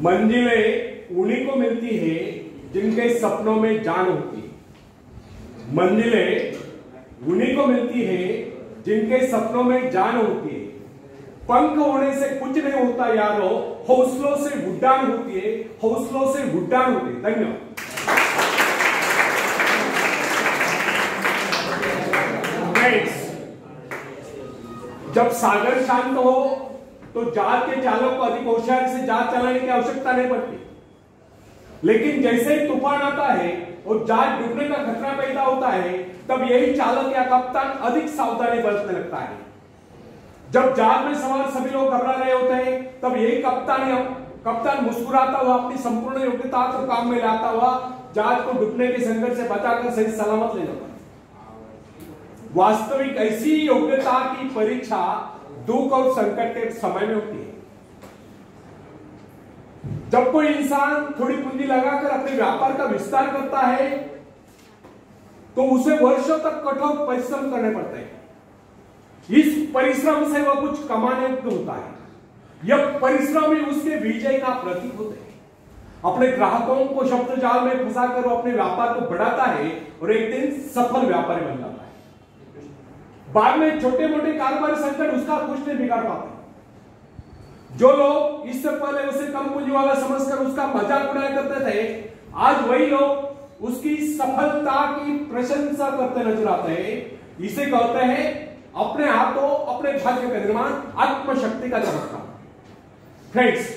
मंजिलें उन्हीं को मिलती है जिनके सपनों में जान होती है। मंजिलें उन्हीं को मिलती है जिनके सपनों में जान होती है। पंख होने से कुछ नहीं होता यारो, हौसलों से उड़ान होती है, हौसलों से उड़ान होती है। धन्यवाद। जब सागर शांत हो तो जहाज के चालक को अधिक होशियारी से जहाज चलाने की आवश्यकता नहीं पड़ती, लेकिन जैसे ही तूफान आता है और जहाज डूबने का खतरा पैदा होता है, तब यही चालक या कप्तान अधिक सावधानी बरतने लगता है। जब जहाज में सवार सभी लोग घबरा रहे होते हैं, तब यही कप्तान मुस्कुराता हुआ अपनी संपूर्ण योग्यता को काम में लाता हुआ जहाज को डूबने के संकट से बचाकर सही सलामत ले जाता है। वास्तविक ऐसी योग्यता की परीक्षा दुख और संकट के समय में होती है। जब कोई इंसान थोड़ी पूंजी लगाकर अपने व्यापार का विस्तार करता है तो उसे वर्षों तक कठोर परिश्रम करने पड़ते हैं। इस परिश्रम से वह कुछ कमाने युक्त होता है। यह परिश्रम ही उसके विजय का प्रतीक होते हैं। अपने ग्राहकों को शब्द जाल में फंसाकर वो अपने व्यापार को बढ़ाता है और एक दिन सफल व्यापारी बन जाता है। बाद में छोटे मोटे कारोबारी संकट उसका कुछ नहीं बिगाड़ पाते। जो लोग इससे पहले उसे कम पूंजी वाला समझकर उसका मजाक उड़ाया करते थे, आज वही लोग उसकी सफलता की प्रशंसा करते नजर आते हैं। इसे कहते हैं अपने हाथों अपने भाग्य का निर्माण, आत्मशक्ति का चमत्कार। फ्रेंड्स,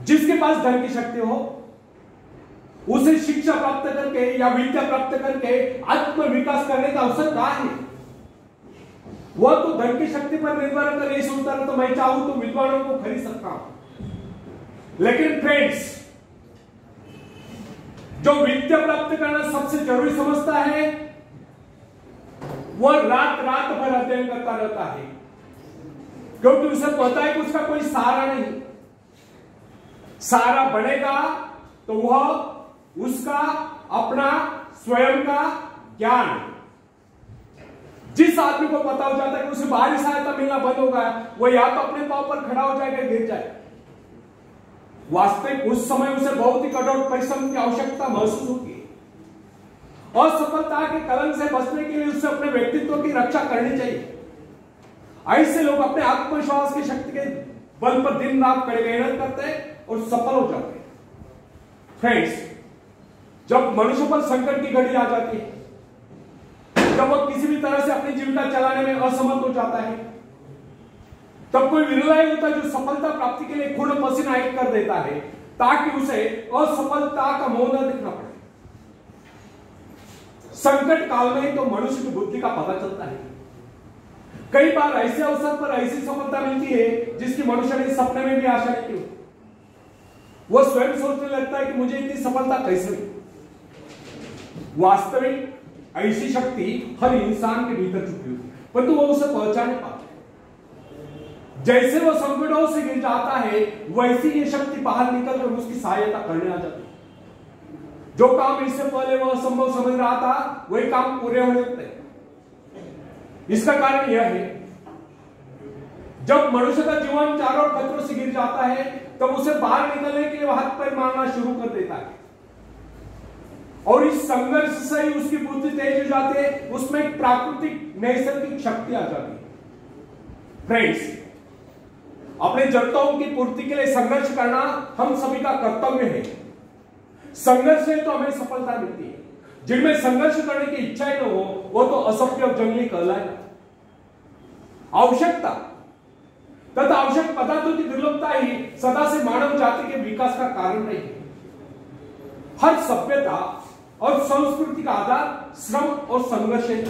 जिसके पास धन की शक्ति हो उसे शिक्षा प्राप्त करके या विद्या प्राप्त करके आत्म विकास करने का अवसर कहां है? वह तो धन की शक्ति पर निर्भर कर ये सोचता है तो मैं चाहूं तो विद्वानों को खरीद सकता हूं। लेकिन फ्रेंड्स, जो विद्या प्राप्त करना सबसे जरूरी समझता है, वह रात भर अध्ययन करता रहता है, क्योंकि उसे पता है कि उसका कोई सहारा नहीं। सहारा बनेगा तो वह उसका अपना स्वयं का ज्ञान। जिस आदमी को पता हो जाता है कि उसे बाहरी सहायता मिलना बंद होगा, वह या तो अपने पांव पर खड़ा हो जाएगा, गिर जाए। वास्तविक उस समय उसे बहुत ही कठोर परिश्रम की आवश्यकता महसूस होगी। असफलता के कलंक से बचने के लिए उसे अपने व्यक्तित्व की रक्षा करनी चाहिए। ऐसे लोग अपने आत्मविश्वास की शक्ति के बल पर दिन रात कड़ी मेहनत करते हैं और सफल हो जाते हैं। फ्रेंड्स, जब मनुष्य पर संकट की घड़ी आ जाती है, जब वह किसी भी तरह से अपनी जीविका चलाने में असमर्थ हो जाता है, तब कोई विरला ही होता है जो सफलता प्राप्ति के लिए खून पसीना एक कर देता है ताकि उसे असफलता का मोह न दिखना पड़े। संकट काल में ही तो मनुष्य की बुद्धि का पता चलता है। कई बार ऐसे अवसर पर ऐसी सफलता मिलती है जिसकी मनुष्य ने सपने में भी आशा नहीं की। वह स्वयं सोचने लगता है कि मुझे इतनी सफलता कैसे मिली। वास्तविक ऐसी शक्ति हर इंसान के भीतर छुपी होती है, परंतु वो उसे पहचान नहीं पाता। जैसे वो संकटों से गिर जाता है, वैसी ये शक्ति बाहर निकलकर उसकी सहायता करने आ जाती है। जो काम इससे पहले वह असंभव समझ रहा था, वही काम पूरे होने लगते हैं। इसका कारण यह है, जब मनुष्य का जीवन चारों खतरों से गिर जाता है, तब उसे बाहर निकलने के लिए हाथ पैर मारना शुरू कर देता है और इस संघर्ष से ही उसकी बुद्धि तेज हो जाती है। उसमें एक प्राकृतिक नैसर्गिक शक्ति आ जाती है। फ्रेंड्स, अपने जरूरतों की पूर्ति के लिए संघर्ष करना हम सभी का कर्तव्य है। संघर्ष से तो हमें सफलता मिलती है। जिनमें संघर्ष करने की इच्छा ही न हो, वो तो असभ्य और जंगली कहलाएगा। आवश्यकता तथा आवश्यक पदार्थों की दुर्लभता ही सदा से मानव जाति के विकास का कारण रही है। हर सभ्यता और संस्कृति का आधार श्रम और संघर्ष है।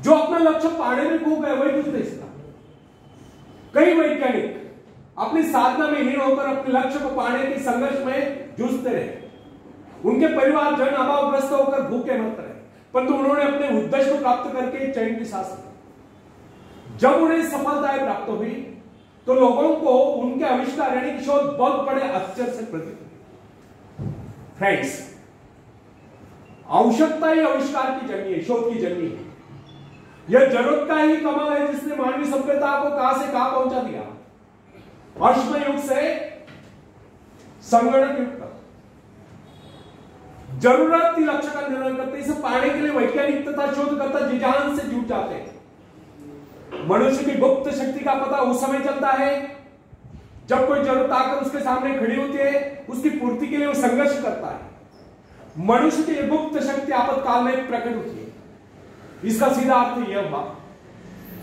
जो अपना लक्ष्य पाने में खो गए वही कुछ नहीं सकता। कई वैज्ञानिक अपनी साधना में हीन होकर अपने लक्ष्य को पाने के संघर्ष में जूझते रहे। उनके परिवार जन अभावग्रस्त होकर भूखे मरते रहे, परंतु उन्होंने अपने उद्देश्य को प्राप्त करके चैन की सांस ली। जब उन्हें सफलताएं प्राप्त हुई तो लोगों को उनके आविष्कार यानी कि शोध बहुत बड़े आश्चर्य से प्रतीत हुई। फ्रेंड्स, आवश्यकता ही आविष्कार की जननी है, शोध की जननी है। यह जरूरत का ही कमाल है जिसने मानवीय सभ्यता को कहां से कहां पहुंचा दिया। अश्म युग से संगणक युग तक जरूरत की लक्ष्य का निर्णय करते, इसे पाने के लिए वैज्ञानिक तथा शोधकर्ता जी जान से जुट जाते हैं। मनुष्य की गुप्त शक्ति का पता उस समय चलता है जब कोई जरूरत आकर उसके सामने खड़ी होती है, उसकी पूर्ति के लिए वो संघर्ष करता है। मनुष्य की गुप्त शक्ति आपातकाल में प्रकट होती है। इसका सीधा अर्थ यह हुआ,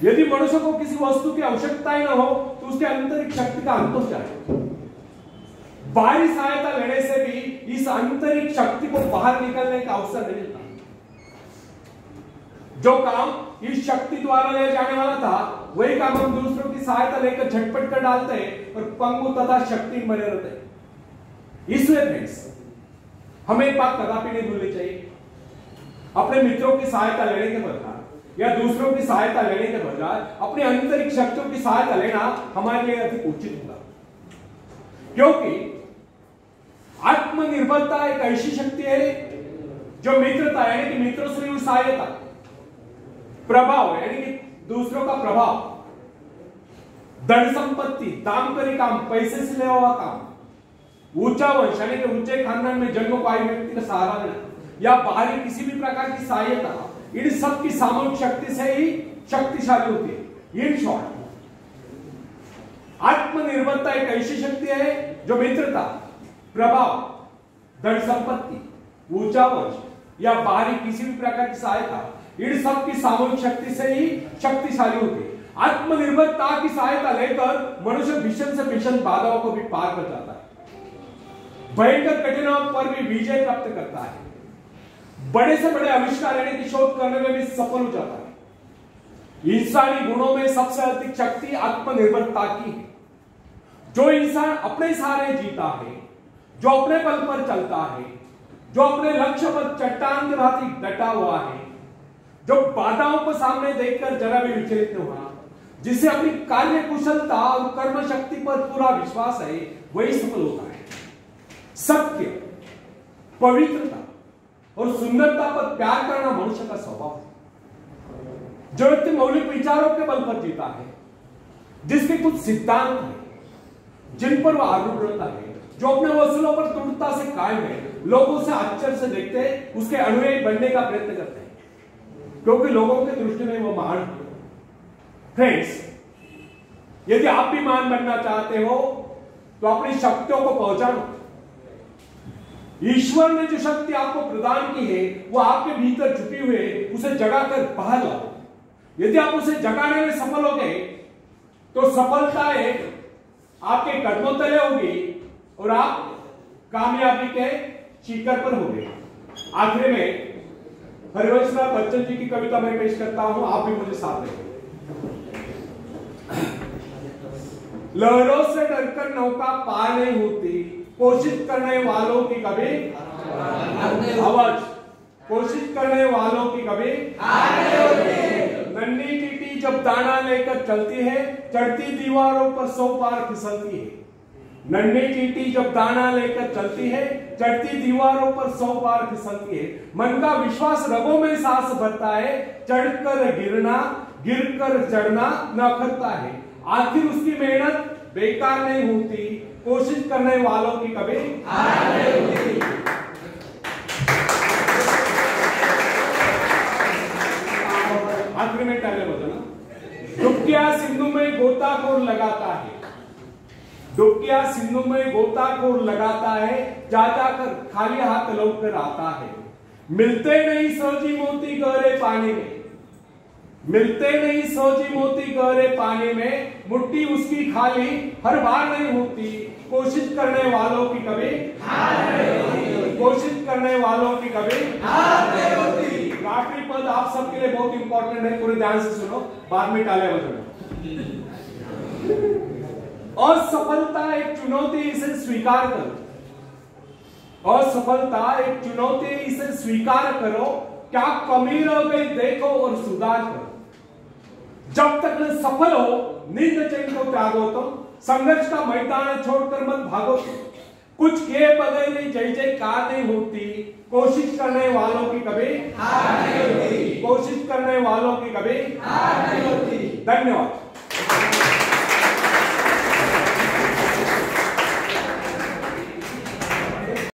यदि मनुष्य को किसी वस्तु की आवश्यकता ही न हो तो उसके आंतरिक शक्ति का अंत हो जाए। बाहरी सहायता लेने से भी इस आंतरिक शक्ति को बाहर निकलने का अवसर नहीं मिलता। जो काम इस शक्ति द्वारा ले जाने वाला था, वही काम हम दूसरों की सहायता लेकर झटपट कर डालते हैं और पंगु तथा शक्ति बने रहते हैं। इसलिए फ्रेंड्स, हमें एक बात कदापि नहीं भूलनी चाहिए, अपने मित्रों की सहायता लेने के बजाय या दूसरों की सहायता लेने के बजाय अपनी आंतरिक शक्तियों की सहायता लेना हमारे लिए अधिक उचित होगा। क्योंकि आत्मनिर्भरता एक ऐसी शक्ति है जो मित्रता यानी कि मित्रों से हुई सहायता, प्रभाव यानी कि दूसरों का प्रभाव, धन संपत्ति, दामकरी काम, पैसे से लिया हुआ काम, ऊंचा वंश यानी कि ऊंचे खानदान में जन्म को आए व्यक्ति का सहारा लेना या बाहरी किसी भी प्रकार की सहायता, इन सब की सामूहिक शक्ति से ही शक्तिशाली होती है। इन शॉर्ट, आत्मनिर्भरता एक ऐसी शक्ति है जो मित्रता, प्रभाव, धन संपत्ति, ऊंचा वंश या बाहरी किसी भी प्रकार की सहायता, इन सब की सामूहिक शक्ति से ही शक्तिशाली होती है। आत्मनिर्भरता की सहायता लेकर मनुष्य भीषण से भीषण बाधाओं को भी पार कर जाता है, भयंकर कठिनाइयों पर भी विजय प्राप्त करता है, बड़े से बड़े आविष्कार यानी कि शोध करने में भी सफल हो जाता है। इंसानी गुणों में सबसे अधिक शक्ति आत्मनिर्भरता की है। जो इंसान अपने सहारे जीता है, जो अपने बल पर चलता है, जो अपने लक्ष्य पर चट्टान के भांति डटा हुआ है, जो बाधाओं को सामने देखकर जरा भी विचलित नहीं हुआ, जिसे अपनी कार्य कुशलता और कर्म शक्ति पर पूरा विश्वास है, वही सफल होता है। सत्य, पवित्रता और सुंदरता पर प्यार करना मनुष्य का स्वभाव है। जो व्यक्ति मौलिक विचारों के बल पर जीता है, जिसके कुछ सिद्धांत हैं जिन पर वह आरूढ़ रहता है, जो अपने वसूलों पर दृढ़ता से कायम है, लोगों से आश्चर्य से देखते हैं, उसके अनुयायी बनने का प्रयत्न करते हैं, क्योंकि लोगों की दृष्टि में वो महान है। फ्रेंड्स, यदि आप भी महान बनना चाहते हो तो अपनी शक्तियों को पहचानो। ईश्वर ने जो शक्ति आपको प्रदान की है, वो आपके भीतर छुपी हुई है, उसे जगाकर बाहर लाओ। यदि आप उसे जगाने में सफल हो गए तो सफलताएं आपके कदमों तले होगी और आप कामयाबी के शिखर पर होंगे। आखिर में हरिवंश राय बच्चन जी की कविता मैं पेश करता हूं, आप भी मुझे साथ देंगे। लहरों से डरकर नौका पार नहीं होती, कोशिश करने वालों की कभी आवाज, कोशिश करने वालों की कभी नन्ही टीटी जब दाना लेकर चलती है, चढ़ती दीवारों पर 100 बार फिसलती है। नन्ही टीटी जब दाना लेकर चलती है, चढ़ती दीवारों पर 100 बार फिसलती है। मन का विश्वास रगों में सांस भरता है, चढ़कर गिरना, गिरकर चढ़ना न करता है। आखिर उसकी मेहनत बेकार नहीं होती, कोशिश करने वालों की कभी हार नहीं होती। आखिर में पहले बताना, डुबकिया सिंधु में गोताखोर लगाता है, डुबकिया सिंधु में गोताखोर लगाता है, जा जाकर खाली हाथ लौट कर आता है। मिलते नहीं सोची मोती गहरे पानी में, मिलते नहीं सोची मोती गहरे पानी में, मुट्ठी उसकी खाली हर बार नहीं होती, कोशिश करने वालों की कभी हार नहीं होती, कोशिश करने वालों की कभी हार नहीं होती। आखिरी पद आप सबके लिए बहुत इंपॉर्टेंट है, पूरे ध्यान से सुनो, बाद में तालियां बजाना। असफलता एक चुनौती, इसे स्वीकार करो। असफलता एक चुनौती, इसे स्वीकार करो। क्या कमी रह गई देखो और सुधार करो। जब तक न सफल हो नींद चैन को त्यागो, तुम संघर्ष का मैदान छोड़कर मत भागो। कुछ किए बगैर जय जयकार नहीं होती, कोशिश करने वालों की कभी हार नहीं होती, कोशिश करने वालों की कभी हार नहीं होती। धन्यवाद।